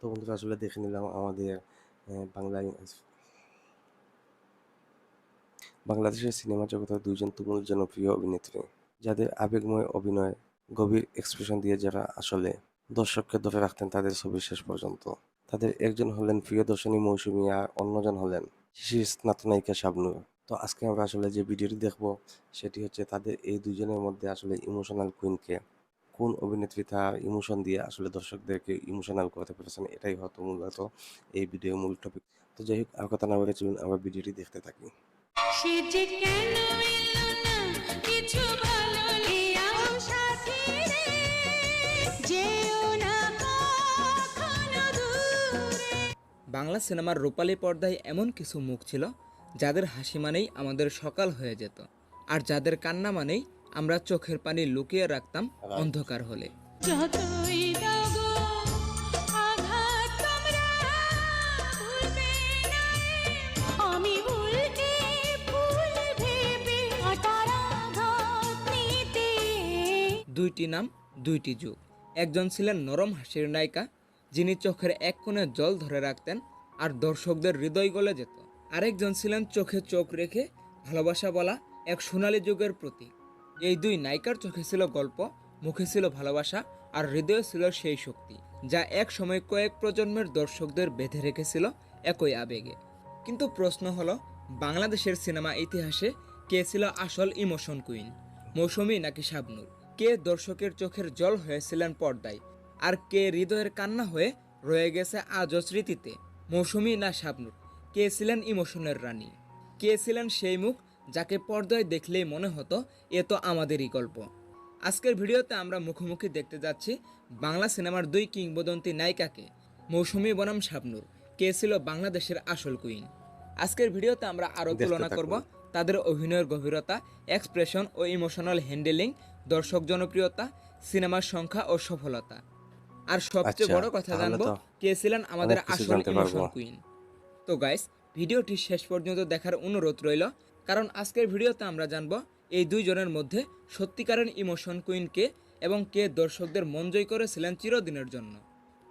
তো বন্ধুরা আসলে দেখে নিলাম আমাদের বাংলাদেশের সিনেমা জগতের দুইজন তুমুল জনপ্রিয় অভিনেত্রী, যাদের আবেগময় অভিনয়, গভীর এক্সপ্রেশন দিয়ে যারা আসলে দর্শককে ধরে রাখতেন তাদের ছবি শেষ পর্যন্ত। তাদের একজন হলেন প্রিয়দর্শিনী মৌসুমী আর অন্যজন হলেন শিশির স্নাতনায়িকা শাবনূর। তো আজকে আমরা আসলে যে ভিডিওটি দেখব সেটি হচ্ছে তাদের এই দুইজনের মধ্যে আসলে ইমোশনাল কুইনকে, কোন অভিনেত্রী তার ইমোশন দিয়ে আসলে দর্শকদেরকে ইমোশনাল করতে পেরেছেন, এটাই হয়তো মূলত এই ভিডিওর মূল টপিক। তো যাই হোক, আর কথা না বলে চলুন আমরা ভিডিওটি দেখতে থাকি। সে যে কেন এলো না কিছু বললে আমার সাথে রে, যেও না কখনো দূরে। বাংলা সিনেমার রূপালী পর্দায় এমন কিছু মুখ ছিল যাদের হাসি মানেই আমাদের সকাল হয়ে যেত, আর যাদের কান্না মানেই আমরা চোখের পানি লুকিয়ে রাখতাম অন্ধকার হলে। যতই দাও গো আঘাত তোমরা ভুলবে না, আমি ভুলকে ভুল ভেবে হঠাৎ আঘাত নিতে। দুইটি নাম, দুইটি যুগ। একজন ছিলেন নরম হাসির নায়িকা, যিনি চোখের এক কোণে জল ধরে রাখতেন আর দর্শকদের হৃদয় গলে যেত। আরেকজন ছিলেন চোখে চোখ রেখে ভালোবাসা বলা এক সোনালী যুগের প্রতীক। এই দুই নায়িকার চোখে ছিল গল্প, মুখে ছিল ভালোবাসা, আর হৃদয়ে ছিল সেই শক্তি যা এক সময় কয়েক প্রজন্মের দর্শকদের বেঁধে রেখেছিল একই আবেগে। কিন্তু প্রশ্ন হলো, বাংলাদেশের সিনেমা ইতিহাসে কে ছিল আসল ইমোশন কুইন, মৌসুমী নাকি শাবনূর? কে দর্শকের চোখের জল হয়েছিলেন পর্দায়, আর কে হৃদয়ের কান্না হয়ে রয়ে গেছে আজও স্মৃতিতে? মৌসুমী না শাবনূর? কে ছিলেন ইমোশনের রানী? কে ছিলেন সেই মুখ যাকে পর্দায় দেখলেই মনে হতো এ তো আমাদেরই গল্প? আজকের ভিডিওতে আমরা মুখোমুখি দেখতে যাচ্ছি বাংলা সিনেমার দুই কিংবদন্তি নায়িকাকে, মৌসুমী বনাম শাবনূর। কে ছিল বাংলাদেশের আসল কুইন? আজকের ভিডিওতে আমরা আরও দেখতে তুলনা থাকুন। করব তাদের অভিনয়ের গভীরতা, এক্সপ্রেশন ও ইমোশনাল হ্যান্ডেলিং, দর্শক জনপ্রিয়তা, সিনেমার সংখ্যা ও সফলতা। আর সবচেয়ে আচ্ছা, বড় কথা তাহলে জানবো তো কে ছিলেন আমাদের অনেক কিছু আসল জানতে পারবো। Emotion queen. তো গাইস, ভিডিওটি শেষ পর্যন্ত দেখার অনুরোধ রইল, কারণ আজকের ভিডিওতে আমরা জানবো এই দুইজনের মধ্যে সত্যিকারের ইমোশন কুইন কে এবং কে দর্শকদের মন জয় করেছিলেন চিরদিনের জন্য।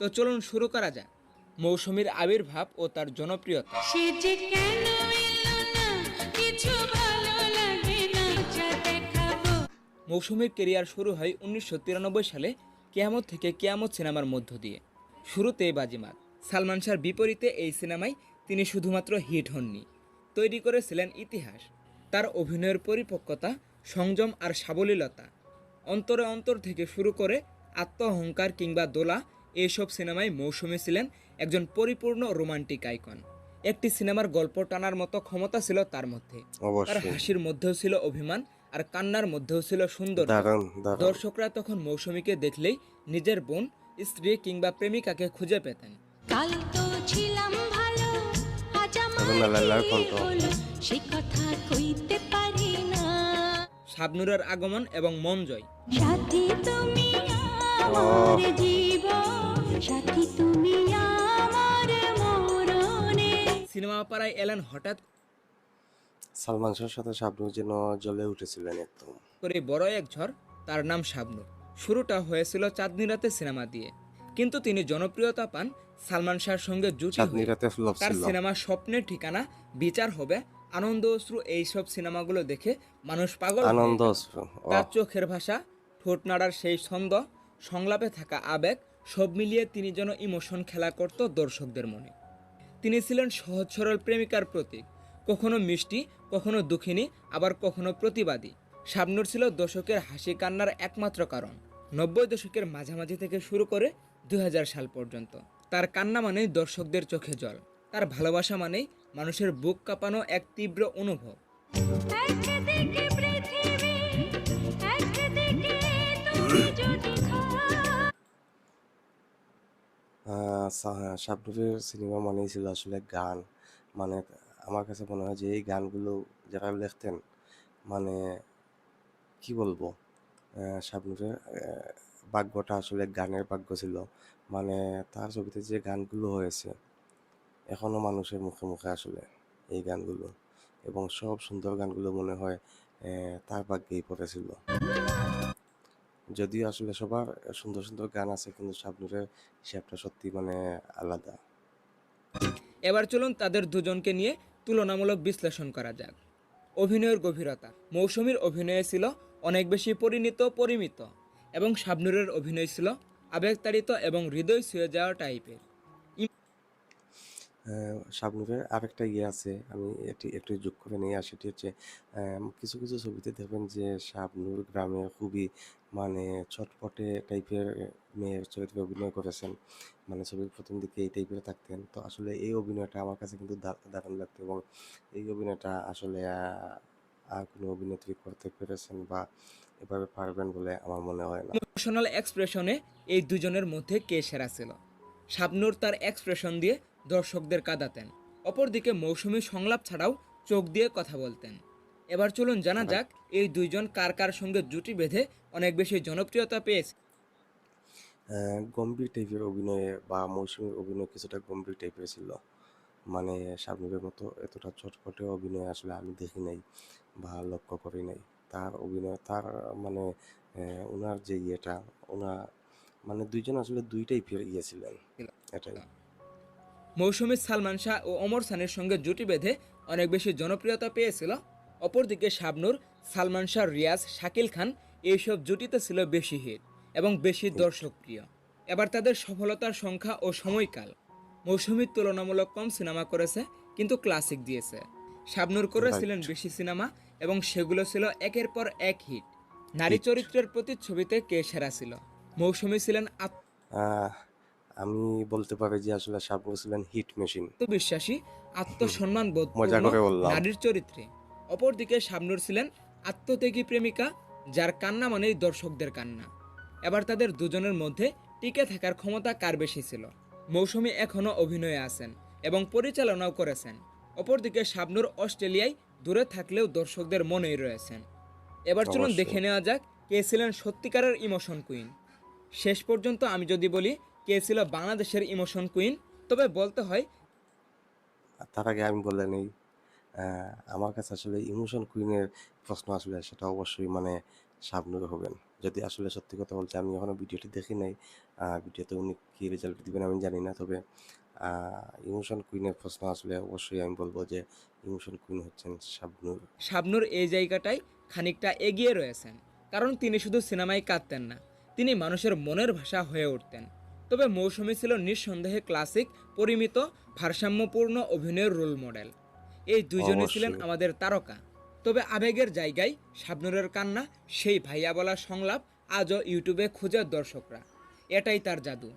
তো চলুন শুরু করা যাক। মৌসুমীর আবির্ভাব ও তার জনপ্রিয়তা। সে যে কেন এলো না কিছু ভালো লাগে না, যা দেখাবো। মৌসুমীর কেরিয়ার শুরু হয় 1993 সালে কেয়ামত থেকে কেয়ামত সিনেমার মধ্য দিয়ে। শুরুতেই বাজিমাত। সালমান শাহর বিপরীতে এই সিনেমায় তিনি শুধুমাত্র হিট হননি, তৈরি করেছিলেন ইতিহাস। তার অভিনয়ের পরিপক্কতা, সংযম আর সাবলীলতা, অন্তরে অন্তর থেকে শুরু করে আত্মঅহংকার কিংবা দোলা, এইসব সিনেমায় মৌসুমী ছিলেন একজন পরিপূর্ণ রোমান্টিক আইকন। একটি সিনেমার গল্প টানার মতো ক্ষমতা ছিল তার মধ্যে। তার অবশ্যই হাসির মধ্যেও ছিল অভিমান, আর কান্নার মধ্যেও ছিল সুন্দর। দারুণ দারুণ। দর্শকরা তখন মৌসুমীকে দেখলেই নিজের বোন, স্ত্রী কিংবা প্রেমিকাকে খুঁজে পেতেন। কাল তো ছিলাম ভালো, আজ আমার তখন লালার কি কণ্ঠ। হলো সে কথা কইতে পারি না। শাবনূরের আগমন এবং মন জয়। সাথী তুমি ওহ, আমার জীবন, সাথী তুমি আমার মরণে। সিনেমা পাড়ায় এলেন হঠাৎ সালমান শাহর সাথে শাবনূর যেন জ্বলে উঠেছিলেন একদম। করে বড় এক ঝড়, তার নাম শাবনূর। শুরুটা হয়েছিল চাঁদনি রাতে সিনেমা দিয়ে, কিন্তু তিনি জনপ্রিয়তা পান সালমান শাহর সঙ্গে জুটি চাঁদনি হয়ে। রাতে ফ্লপ তার ছিল। সিনেমা স্বপ্নের ঠিকানা, বিচার হবে, আনন্দ অশ্রু, এইসব সিনেমাগুলো দেখে মানুষ পাগল হয়ে আনন্দ গেল। অশ্রু। তার চোখের ভাষা, ঠোঁট নাড়ার সেই ছন্দ, সংলাপে থাকা আবেগ, সব মিলিয়ে তিনি যেন ইমোশন খেলা করত দর্শকদের মনে। তিনি ছিলেন সহজ সরল প্রেমিকার প্রতীক, কখনো মিষ্টি, কখনো দুঃখিনী, আবার কখনো প্রতিবাদী। শাবনূর ছিল দর্শকের হাসি কান্নার একমাত্র কারণ। 90 দশকের মাঝামাঝি থেকে শুরু করে 2000 সাল পর্যন্ত তার কান্না মানেই দর্শকদের চোখে জল, তার ভালোবাসা মানেই মানুষের বুক কাঁপানো এক তীব্র অনুভব। একদিকে পৃথিবী, একদিকে তুমি যদি শাবনূরের সিনেমা মানেই ছিল আসলে গান। মানে আমার কাছে মনে হয় যে এই গানগুলো যারা লিখতেন, মানে কি বলবো, শাবনূরের ভাগ্যটা আসলে গানের ভাগ্য ছিল। মানে তার ছবিতে যে গানগুলো হয়েছে এখনো মানুষের মুখে মুখে আসলে এই গানগুলো, এবং সব সুন্দর গানগুলো মনে হয় তার ভাগ্যেই পড়েছিল। যদিও আসলে সবার সুন্দর সুন্দর গান আছে, কিন্তু শাবনূরের হিসাবটা সত্যি মানে আলাদা। এবার চলুন তাদের দুজনকে নিয়ে তুলনামূলক বিশ্লেষণ করা যাক। অভিনয়ের গভীরতা। মৌসুমীর অভিনয়ে ছিল অনেক বেশি পরিমিত এবং শাবনূরের অভিনয় ছিল আবেগতাড়িত এবং হৃদয় ছুঁয়ে যাওয়া টাইপের। শাবনূরের আরেকটা ইয়ে আছে, আমি এটি একটু যোগ করে নিই, আর সেটি হচ্ছে কিছু কিছু ছবিতে দেখবেন যে শাবনূর গ্রামে খুবই মানে চটপটে টাইপের মেয়ের চরিত্রে অভিনয় করেছেন, মানে ছবির প্রথম দিকে এই টাইপের থাকতেন। তো আসলে এই অভিনয়টা আমার কাছে কিন্তু দারুণ লাগতো, এবং এই অভিনয়টা আসলে আর কোনো অভিনেত্রী করতে পেরেছেন বা এভাবে পারবেন বলে আমার মনে হয় না। ইমোশনাল এক্সপ্রেশনে এই দুজনের মধ্যে কে সেরা ছিল? শাবনূর তার এক্সপ্রেশন দিয়ে দর্শকদের কাঁদাতেন, অপরদিকে মৌসুমী সংলাপ ছাড়াও চোখ দিয়ে কথা বলতেন। এবার চলুন জানা যাক এই দুইজন কার কার সঙ্গে জুটি বেঁধে অনেক বেশি জনপ্রিয়তা পেয়েছে। গম্ভীর টাইপের অভিনয়ে বা মৌসুমীর অভিনয় কিছুটা গম্ভীর টাইপের ছিল, মানে শাবনূরের মতো এতটা চটপটে অভিনয় আসলে আমি দেখি নাই বা লক্ষ্য করি নাই। তার অভিনয় তার মানে ওনার যে ইয়েটা, ওনার মানে দুইজন আসলে দুই টাইপের ইয়ে ছিলেন, এটাই। মৌসুমী সালমান শাহ ও ওমর সানির সঙ্গে জুটি বেঁধে অনেক বেশি জনপ্রিয়তা পেয়েছিল। অপরদিকে শাবনূর, সালমান শাহ, রিয়াজ, শাকিল খান এইসব জুটিতে ছিল বেশি হিট এবং বেশি দর্শকপ্রিয়। এবার তাদের সফলতার সংখ্যা ও সময়কাল। মৌসুমীর তুলনামূলক কম সিনেমা করেছে কিন্তু ক্লাসিক দিয়েছে। শাবনূর করেছিলেন রাইট। বেশি সিনেমা এবং সেগুলো ছিল একের পর এক হিট। নারী হিট। চরিত্রের প্রতিচ্ছবিতে কে সেরা ছিল? মৌসুমী ছিলেন আমি বলতে পারি যে আসলে শাবনূর ছিলেন হিট মেশিন। আত্মবিশ্বাসী, আত্মসম্মান মজা বোধপূর্ণ করে বললাম। নারীর চরিত্রে। অপরদিকে শাবনূর ছিলেন আত্মত্যাগী প্রেমিকা, যার কান্না মানেই দর্শকদের কান্না। এবার তাদের দুজনের মধ্যে টিকে থাকার ক্ষমতা কার বেশি ছিল? মৌসুমী এখনও অভিনয়ে আছেন এবং পরিচালনাও করেছেন। অপরদিকে শাবনূর অস্ট্রেলিয়ায় দূরে থাকলেও দর্শকদের মনেই রয়েছেন। এবার চলুন অবশ্যই। দেখে নেওয়া যাক কে ছিলেন সত্যিকারের ইমোশন কুইন। শেষ পর্যন্ত আমি যদি বলি কে ছিল বাংলাদেশের ইমোশন কুইন, তবে বলতে হয় তার আগে আমি বলে নেই, আমার কাছে আসলে ইমোশন কুইনের প্রশ্ন আসলে সেটা অবশ্যই মানে শাবনূর হবেন। যদি আসলে সত্যি কথা বলতে আমি এখনো ভিডিওটি দেখি নাই, ভিডিওতে উনি কী রেজাল্ট দিবেন আমি জানি না, তবে ইমোশন কুইনের প্রশ্ন আসলে অবশ্যই আমি বলবো যে ইমোশন কুইন হচ্ছেন শাবনূর। শাবনূর এই জায়গাটায় খানিকটা এগিয়ে রয়েছেন, কারণ তিনি শুধু সিনেমায় কাঁদতেন না, তিনি মানুষের মনের ভাষা হয়ে উঠতেন। তবে মৌসুমী ছিল নিঃসন্দেহে ক্লাসিক, পরিমিত, ভারসাম্যপূর্ণ অভিনয়ের রোল মডেল। এই দুইজনই ছিলেন অবশ্যই। আমাদের তারকা। তবে আবেগের জায়গায় শাবনূরের কান্না, সেই ভাইয়া বলা সংলাপ আজও ইউটিউবে খুঁজে দর্শকরা। এটাই তার জাদু।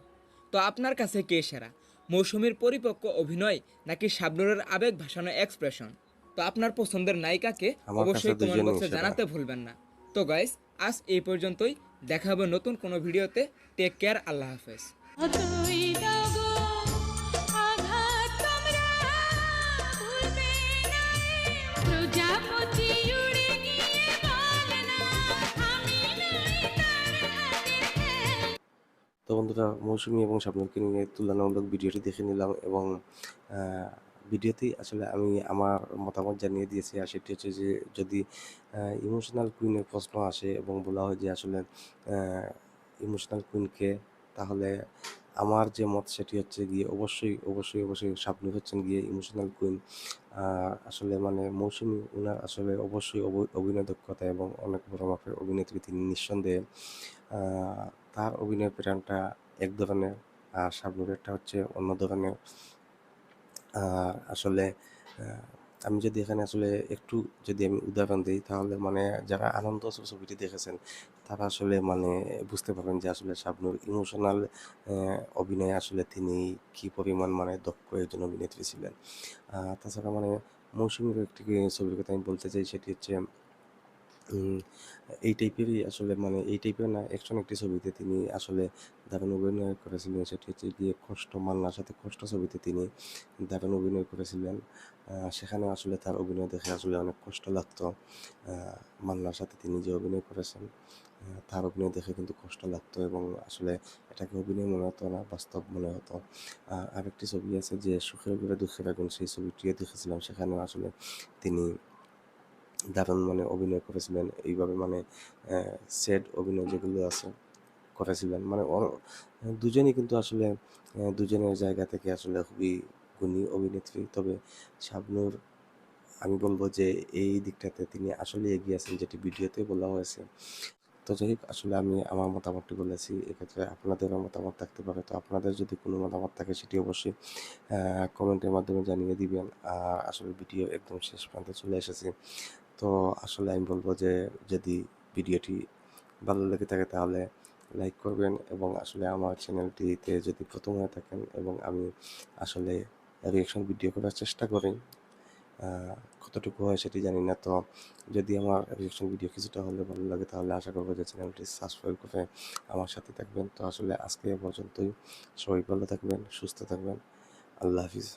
তো আপনার কাছে কে সেরা, মৌসুমীর পরিপক্ক অভিনয় নাকি শাবনূরের আবেগ ভাসানো এক্সপ্রেশন? তো আপনার পছন্দের নায়িকাকে আমার কাছে অবশ্যই কমেন্ট দুজনই বক্সে সেরা। জানাতে ভুলবেন না। তো গাইস, আজ এই পর্যন্তই। দেখা হবে নতুন কোনো ভিডিওতে। টেক কেয়ার, আল্লাহ হাফেজ। যতই দাও গো আঘাত তোমরা ভুলবে না প্রজাপতি উড়ে গিয়ে বলে না আমি নই তার হাতের। তো বন্ধুরা, মৌসুমী এবং শাবনূরকে নিয়ে তুলনামূলক ভিডিওটি দেখে নিলাম, এবং ভিডিওতেই আসলে আমি আমার মতামত জানিয়ে দিয়েছি। আর সেটি হচ্ছে যে যদি ইমোশনাল কুইনের প্রশ্ন আসে এবং বলা হয় যে আসলে ইমোশনাল কুইনকে, তাহলে আমার যে মত সেটি হচ্ছে গিয়ে অবশ্যই শাবনূর হচ্ছেন গিয়ে ইমোশনাল কুইন। আসলে মানে মৌসুমী ওনার আসলে অবশ্যই অভিনয় দক্ষতা এবং অনেক বড় মাপের অভিনেত্রী তিনি নিঃসন্দেহে। তার অভিনয় প্যাটার্নটা এক ধরনের, আর শাবনূরেরটা হচ্ছে অন্য ধরনের। আসলে আমি যদি এখানে আসলে একটু যদি আমি উদাহরণ দিই, তাহলে মানে যারা আনন্দ ছবিটি দেখেছেন তারা আসলে মানে বুঝতে পারবেন যে আসলে শাবনূর ইমোশনাল অভিনয়ে আসলে তিনি কী পরিমাণ মানে দক্ষ একজন অভিনেত্রী ছিলেন। তাছাড়া মানে মৌসুমীর একটি ছবির কথা আমি বলতে চাই, সেটি হচ্ছে উম এই টাইপেরই আসলে মানে এই টাইপের না, অ্যাকশন একটি ছবিতে তিনি আসলে দারুণ অভিনয় করেছিলেন, সেটি হচ্ছে গিয়ে কষ্ট, মান্নার সাথে কষ্ট ছবিতে তিনি দারুণ অভিনয় করেছিলেন। সেখানেও আসলে তার অভিনয় দেখে আসলে অনেক কষ্ট লাগতো। মান্নার সাথে তিনি যে অভিনয় করেছেন, তার অভিনয় দেখে কিন্তু কষ্ট লাগতো, এবং আসলে এটাকে অভিনয় মনে হতো না, বাস্তব মনে হতো। আরেকটি ছবি আছে যে সুখের ঘরে দুঃখের আগুন, সেই ছবিটিও দেখেছিলাম, সেখানেও আসলে তিনি দারুণ মানে অভিনয় করেছিলেন। এইভাবে মানে স্যাড অভিনয় যেগুলো আছে করেছিলেন। মানে দুজনই কিন্তু আসলে দুজনের জায়গা থেকে আসলে খুবই গুণী অভিনেত্রী। তবে শাবনূর আমি বলব যে এই দিকটাতে তিনি আসলেই এগিয়ে আছেন, যেটি ভিডিওতে বলা হয়েছে। তো যাই হোক, আসলে আমি আমার মতামতটি বলেছি। এক্ষেত্রে আপনাদেরও মতামত থাকতে পারে। তো আপনাদের যদি কোনো মতামত থাকে সেটি অবশ্যই কমেন্টের মাধ্যমে জানিয়ে দিবেন। আর আসলে ভিডিও একদম শেষ প্রান্তে চলে এসেছি। তো আসলে আমি বলব যে যদি ভিডিওটি ভালো লেগে থাকে তাহলে লাইক করবেন, এবং আসলে আমার চ্যানেলটিতে যদি প্রথম হয়ে থাকেন, এবং আমি আসলে রিঅ্যাকশন ভিডিও করার চেষ্টা করি, কতটুকু হয় সেটি জানি না। তো যদি আমার রিঅ্যাকশন ভিডিও কিছুটা হলেও ভালো লাগে তাহলে আশা করবো যে চ্যানেলটি সাবস্ক্রাইব করে আমার সাথে থাকবেন। তো আসলে আজকে এ পর্যন্তই। সবাই ভালো থাকবেন, সুস্থ থাকবেন। আল্লাহ হাফিজ।